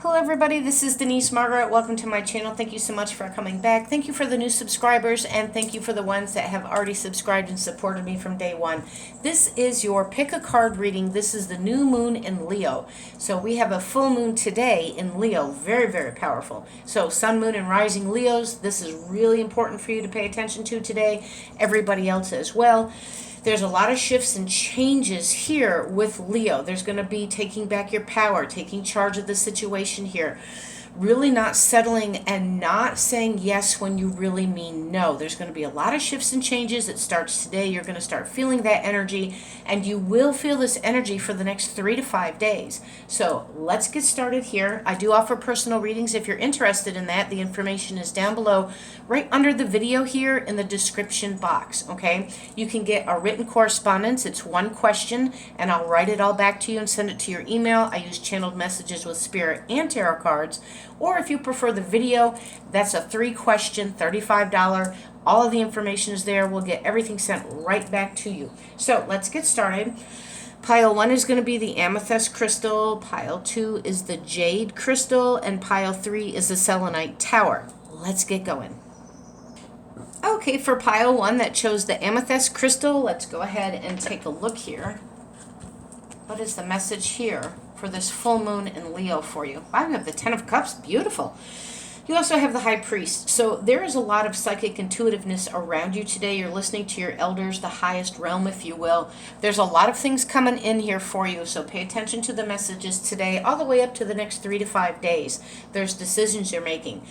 Hello everybody, this is Denise Margaret. Welcome to my channel. Thank you so much for coming back. Thank you for the new subscribers, and thank you for the ones that have already subscribed and supported me from day one. This is your pick a card reading. This is the new moon in Leo. So we have a full moon today in Leo. Very, very powerful. So sun, moon, and rising Leos, this is really important for you to pay attention to today. Everybody else as well. There's a lot of shifts and changes here with Leo. There's going to be taking back your power, taking charge of the situation here. Really not settling and not saying yes when you really mean no. There's going to be a lot of shifts and changes. It starts today. You're going to start feeling that energy, and you will feel this energy for the next 3 to 5 days. So let's get started here. I do offer personal readings. If you're interested in that, the information is down below, right under the video here in the description box, okay? You can get a written correspondence. It's one question, and I'll write it all back to you and send it to your email. I use channeled messages with spirit and tarot cards. Or if you prefer the video, that's a 3-question, $35. All of the information is there. We'll get everything sent right back to you. So let's get started. Pile 1 is going to be the amethyst crystal. Pile 2 is the jade crystal. And pile 3 is the selenite tower. Let's get going. Okay, for pile 1 that chose the amethyst crystal, let's go ahead and take a look here. What is the message here for this full moon in Leo for you? Wow, you have the 10 of Cups. Beautiful. You also have the High Priest. So there is a lot of psychic intuitiveness around you today. You're listening to your elders, the highest realm, if you will. There's a lot of things coming in here for you. So pay attention to the messages today, all the way up to the next 3 to 5 days. There's decisions you're making.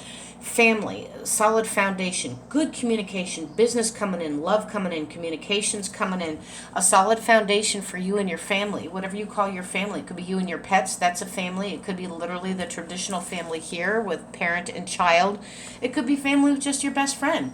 Family, solid foundation, good communication, business coming in, love coming in, communications coming in, a solid foundation for you and your family, whatever you call your family. It could be you and your pets, that's a family. It could be literally the traditional family here with parent and child. It could be family with just your best friend.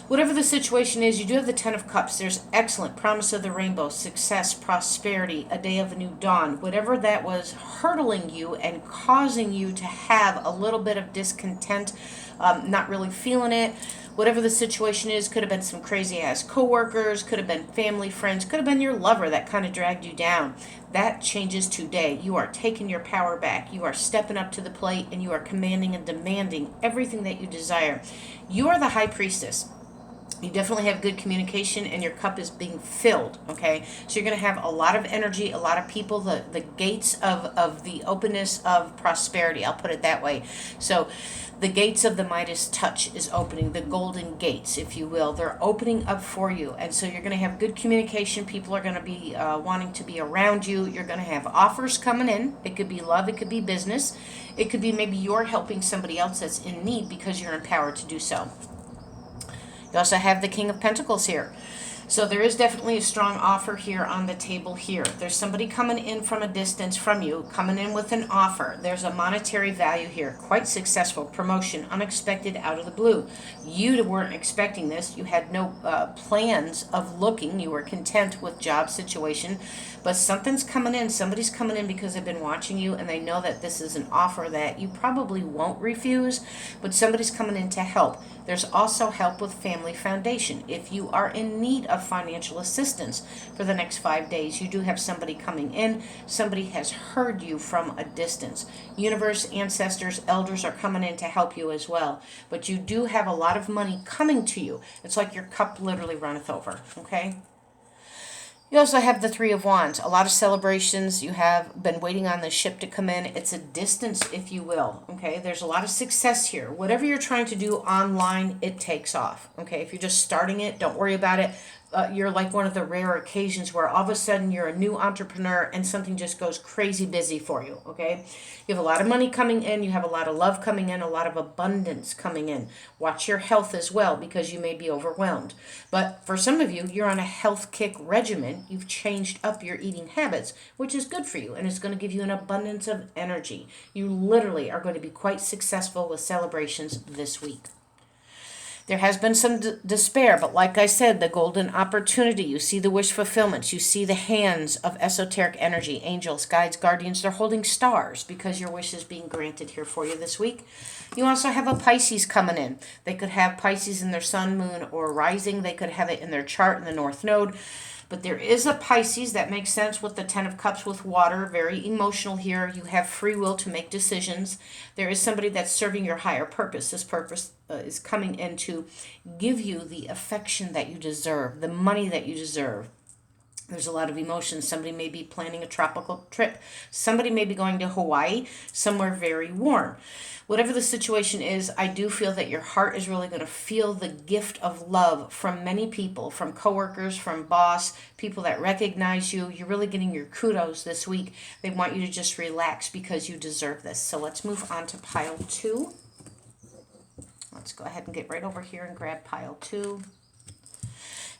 Whatever the situation is, you do have the 10 of Cups. There's excellent promise of the rainbow, success, prosperity, a day of a new dawn. Whatever that was hurdling you and causing you to have a little bit of discontent, not really feeling it. Whatever the situation is, could have been some crazy ass coworkers, could have been family, friends, could have been your lover that kind of dragged you down. That changes today. You are taking your power back. You are stepping up to the plate, and you are commanding and demanding everything that you desire. You are the High Priestess. You definitely have good communication, and your cup is being filled, okay? So you're going to have a lot of energy, a lot of people, the gates of the openness of prosperity, I'll put it that way. So the gates of the Midas touch is opening, the golden gates, if you will. They're opening up for you, and so you're going to have good communication. People are going to be wanting to be around you. You're going to have offers coming in. It could be love, it could be business. It could be maybe you're helping somebody else that's in need because you're empowered to do so. You also have the King of Pentacles here. So there is definitely a strong offer here on the table here. There's somebody coming in from a distance from you, coming in with an offer. There's a monetary value here. Quite successful. Promotion, unexpected, out of the blue. You weren't expecting this. You had no plans of looking. You were content with job situation. But something's coming in. Somebody's coming in because they've been watching you, and they know that this is an offer that you probably won't refuse. But somebody's coming in to help. There's also help with family foundation. If you are in need of financial assistance for the next 5 days, you do have somebody coming in. Somebody has heard you from a distance. Universe, ancestors, elders are coming in to help you as well. But you do have a lot of money coming to you. It's like your cup literally runneth over, okay? You also have the 3 of Wands. A lot of celebrations. You have been waiting on the ship to come in. It's a distance, if you will. Okay, there's a lot of success here. Whatever you're trying to do online, it takes off. Okay, if you're just starting it, don't worry about it. You're like one of the rare occasions where all of a sudden you're a new entrepreneur and something just goes crazy busy for you, okay? You have a lot of money coming in. You have a lot of love coming in, a lot of abundance coming in. Watch your health as well, because you may be overwhelmed. But for some of you, you're on a health kick regimen. You've changed up your eating habits, which is good for you, and it's going to give you an abundance of energy. You literally are going to be quite successful with celebrations this week. There has been some despair, but like I said, the golden opportunity, you see the wish fulfillments, you see the hands of esoteric energy, angels, guides, guardians, they're holding stars because your wish is being granted here for you this week. You also have a Pisces coming in. They could have Pisces in their sun, moon, or rising. They could have it in their chart in the North Node. But there is a Pisces that makes sense with the Ten of Cups with water, very emotional here. You have free will to make decisions. There is somebody that's serving your higher purpose. This purpose is coming in to give you the affection that you deserve, the money that you deserve. There's a lot of emotions. Somebody may be planning a tropical trip. Somebody may be going to Hawaii, somewhere very warm. Whatever the situation is, I do feel that your heart is really going to feel the gift of love from many people, from coworkers, from boss, people that recognize you. You're really getting your kudos this week. They want you to just relax because you deserve this. So let's move on to pile 2. Let's go ahead and get right over here and grab pile 2.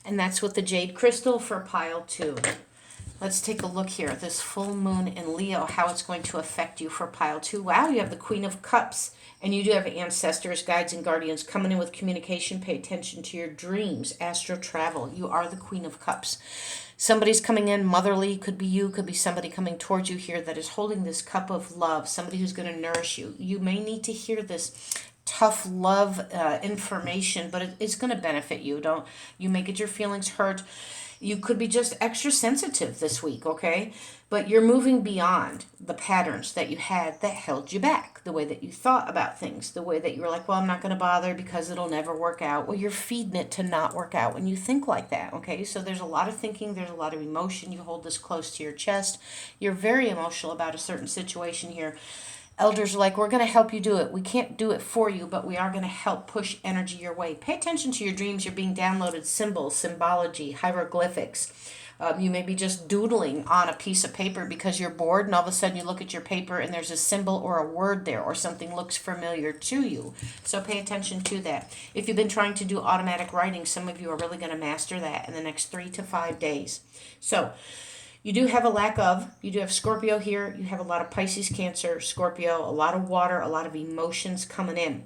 And that's with the jade crystal for pile 2. Let's take a look here. This full moon in Leo, how it's going to affect you for pile 2. Wow, you have the Queen of Cups. And you do have ancestors, guides, and guardians coming in with communication. Pay attention to your dreams, astro travel. You are the Queen of Cups. Somebody's coming in, motherly, could be you, could be somebody coming towards you here that is holding this cup of love, somebody who's going to nourish you. You may need to hear this tough love information, but it's going to benefit you. Don't you may get your feelings hurt. You could be just extra sensitive this week, okay? But you're moving beyond the patterns that you had that held you back, the way that you thought about things, the way that you were like, well, I'm not going to bother because it'll never work out. Well, you're feeding it to not work out when you think like that, okay? So there's a lot of thinking, there's a lot of emotion. You hold this close to your chest. You're very emotional about a certain situation here. Elders are like, we're going to help you do it. We can't do it for you, but we are going to help push energy your way. Pay attention to your dreams. You're being downloaded symbols, symbology, hieroglyphics. You may be just doodling on a piece of paper because you're bored, and all of a sudden you look at your paper and there's a symbol or a word there, or something looks familiar to you. So pay attention to that. If you've been trying to do automatic writing, some of you are really going to master that in the next 3 to 5 days. So you do have a lack of, you do have Scorpio here, you have a lot of Pisces, Cancer, Scorpio, a lot of water, a lot of emotions coming in.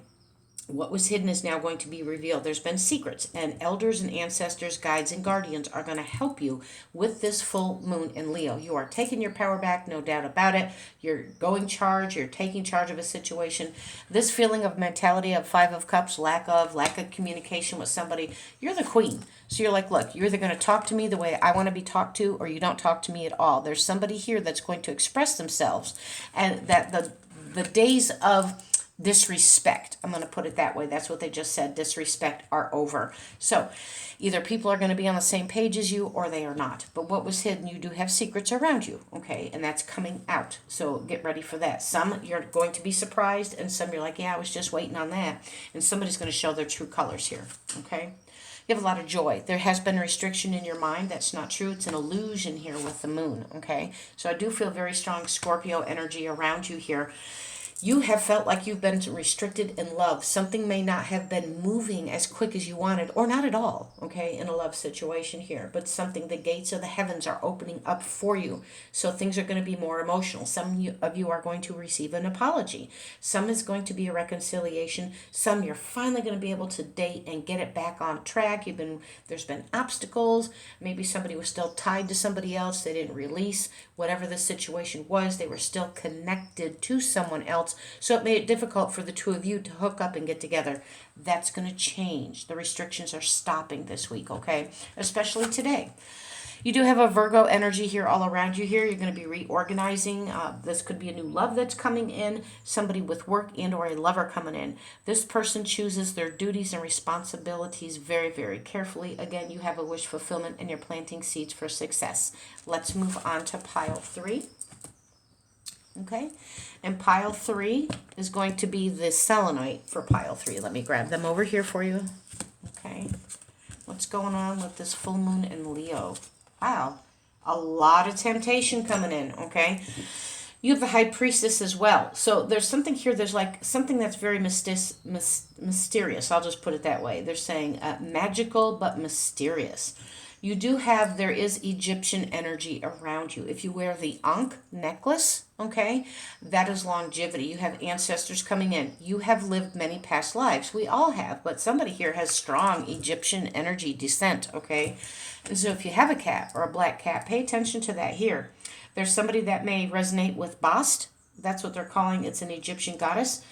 What was hidden is now going to be revealed. There's been secrets, and elders and ancestors, guides and guardians are going to help you with this full moon in Leo. You are taking your power back, no doubt about it. You're going charge. You're taking charge of a situation. This feeling of mentality of 5 of Cups, lack of communication with somebody, you're the queen. So you're like, look, you're either going to talk to me the way I want to be talked to, or you don't talk to me at all. There's somebody here that's going to express themselves, and that the days of disrespect, I'm going to put it that way, that's what they just said, disrespect, are over. So either people are going to be on the same page as you, or they are not. But what was hidden, you do have secrets around you, okay, and that's coming out. So get ready for that. Some you're going to be surprised, and some you're like, yeah, I was just waiting on that. And somebody's going to show their true colors here, okay? You have a lot of joy. There has been restriction in your mind. That's not true. It's an illusion here with the moon, okay? So I do feel very strong Scorpio energy around you here. You have felt like you've been restricted in love. Something may not have been moving as quick as you wanted, or not at all, okay, in a love situation here. But something, the gates of the heavens are opening up for you. So things are going to be more emotional. Some of you are going to receive an apology. Some is going to be a reconciliation. Some you're finally going to be able to date and get it back on track. There's been obstacles. Maybe somebody was still tied to somebody else. They didn't release. Whatever the situation was, they were still connected to someone else. So it made it difficult for the two of you to hook up and get together. That's going to change. The restrictions are stopping this week, okay? Especially today. You do have a Virgo energy here all around you here. You're going to be reorganizing. This could be a new love that's coming in, somebody with work and or a lover coming in. This person chooses their duties and responsibilities very, very carefully. Again, you have a wish fulfillment and you're planting seeds for success. Let's move on to pile 3. Okay, and pile 3 is going to be the selenite for pile 3. Let me grab them over here for you. Okay, what's going on with this full moon in Leo? Wow, a lot of temptation coming in, okay? You have the high priestess as well. So there's something here, there's like something that's very mysterious. I'll just put it that way. They're saying magical but mysterious. You do have, there is Egyptian energy around you. If you wear the Ankh necklace, okay, that is longevity. You have ancestors coming in. You have lived many past lives. We all have, but somebody here has strong Egyptian energy descent, okay? And so if you have a cat or a black cat, pay attention to that here. There's somebody that may resonate with Bast. That's what they're calling. It's an Egyptian goddess.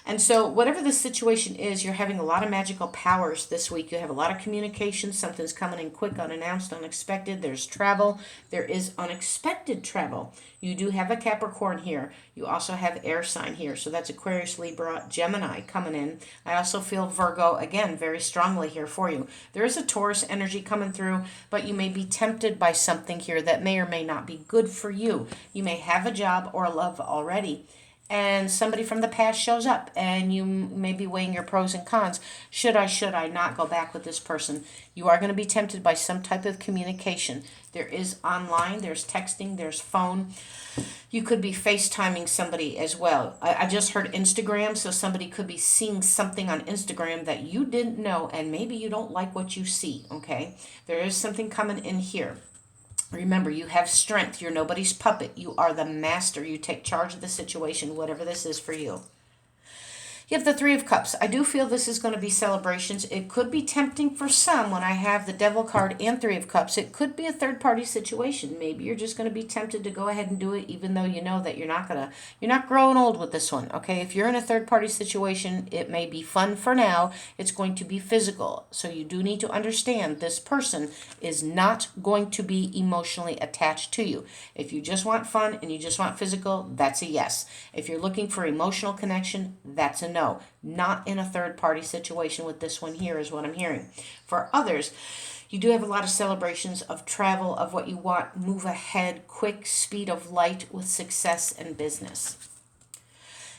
And so whatever the situation is, you're having a lot of magical powers this week. You have a lot of communication. Something's coming in quick, unannounced, unexpected. There's travel. There is unexpected travel. You do have a Capricorn here. You also have air sign here. So that's Aquarius, Libra, Gemini coming in. I also feel Virgo, again, very strongly here for you. There is a Taurus energy coming through, but you may be tempted by something here that may or may not be good for you. You may have a job or a love already, and somebody from the past shows up, and you may be weighing your pros and cons. Should I not go back with this person? You are going to be tempted by some type of communication. There is online, there's texting, there's phone. You could be FaceTiming somebody as well. I just heard Instagram, so somebody could be seeing something on Instagram that you didn't know, and maybe you don't like what you see, okay? There is something coming in here. Remember, you have strength. You're nobody's puppet. You are the master. You take charge of the situation, whatever this is for you. You have the Three of Cups. I do feel this is going to be celebrations. It could be tempting for some when I have the Devil card and Three of Cups. It could be a third-party situation. Maybe you're just going to be tempted to go ahead and do it, even though you know that you're not growing old with this one, okay? If you're in a third-party situation, it may be fun for now. It's going to be physical. So you do need to understand this person is not going to be emotionally attached to you. If you just want fun and you just want physical, that's a yes. If you're looking for emotional connection, that's a no. Not in a third-party situation with this one here is what I'm hearing. For others, you do have a lot of celebrations of travel, of what you want, move ahead, quick speed of light with success and business.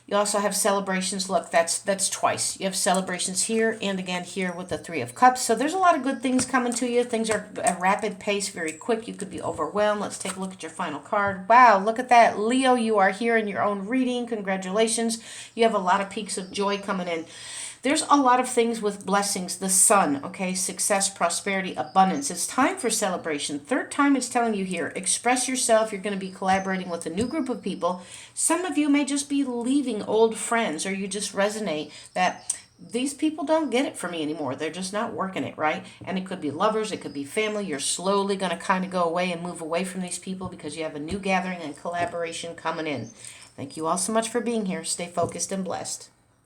You also have celebrations. Look, that's twice. You have celebrations here and again here with the Three of Cups. So there's a lot of good things coming to you. Things are at a rapid pace, very quick. You could be overwhelmed. Let's take a look at your final card. Wow, look at that. Leo, you are here in your own reading. Congratulations. You have a lot of peaks of joy coming in. There's a lot of things with blessings. The sun, okay? Success, prosperity, abundance. It's time for celebration. Third time it's telling you here, express yourself. You're going to be collaborating with a new group of people. Some of you may just be leaving old friends, or you just resonate that these people don't get it for me anymore. They're just not working it, right? And it could be lovers. It could be family. You're slowly going to kind of go away and move away from these people because you have a new gathering and collaboration coming in. Thank you all so much for being here. Stay focused and blessed.